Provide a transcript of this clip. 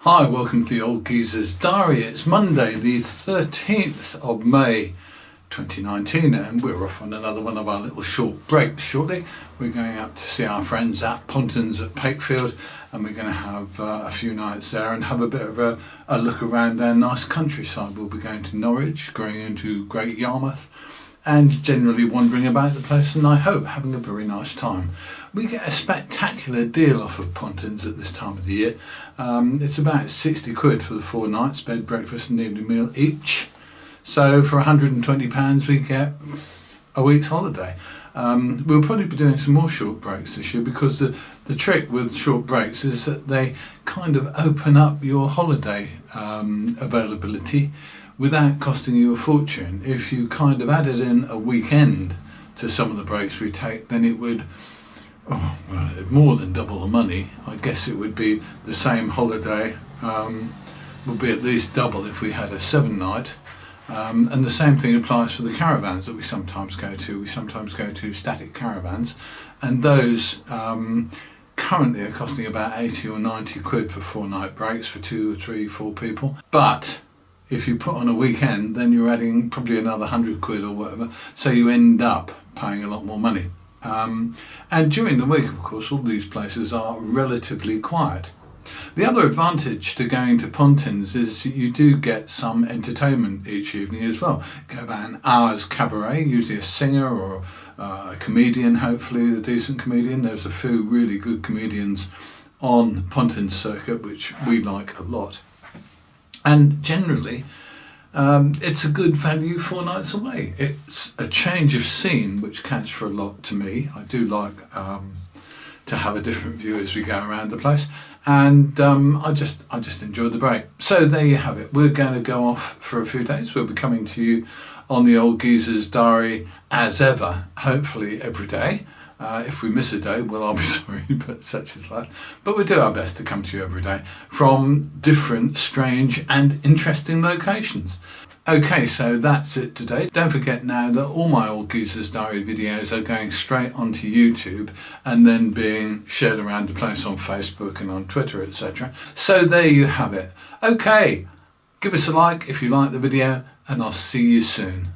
Hi, welcome to the Old Geezer's Diary. It's Monday the 13th of May 2019 and we're off on another one of our little short breaks shortly. We're going up to see our friends at Pontins at Pakefield and we're going to have a few nights there and have a bit of a look around their nice countryside. We'll be going to Norwich, going into Great Yarmouth and generally wandering about the place and I hope having a very nice time. We get a spectacular deal off of Pontins at this time of the year. It's about 60 quid for the 4 nights, bed, breakfast and evening meal each. So for £120 we get a week's holiday. We'll probably be doing some more short breaks this year because the trick with short breaks is that they kind of open up your holiday availability without costing you a fortune. If you kind of added in a weekend to some of the breaks we take, then it would more than double the money. I guess it would be the same holiday, would be at least double if we had a 7-night. And the same thing applies for the caravans that we sometimes go to. We sometimes go to static caravans and those currently are costing about 80 or 90 quid for 4-night breaks for 2 or 3, 4 people. But if you put on a weekend, then you're adding probably another 100 quid or whatever. So you end up paying a lot more money. And during the week, of course, all these places are relatively quiet. The other advantage to going to Pontins is that you do get some entertainment each evening as well. You go about an hour's cabaret, usually a singer or a comedian, hopefully a decent comedian. There's a few really good comedians on Pontins circuit, which we like a lot. And generally, it's a good value 4 nights away. It's a change of scene, which counts for a lot to me. I do like to have a different view as we go around the place, and I just enjoy the break. So there you have it. We're going to go off for a few days. We'll be coming to you on the Old Geezer's Diary as ever, hopefully every day. If we miss a day, well, I'll be sorry, but such is life. But we do our best to come to you every day from different, strange and interesting locations. Okay, so that's it today. Don't forget now that all my Old Geezer's Diary videos are going straight onto YouTube and then being shared around the place on Facebook and on Twitter, etc. So there you have it. Okay, give us a like if you like the video and I'll see you soon.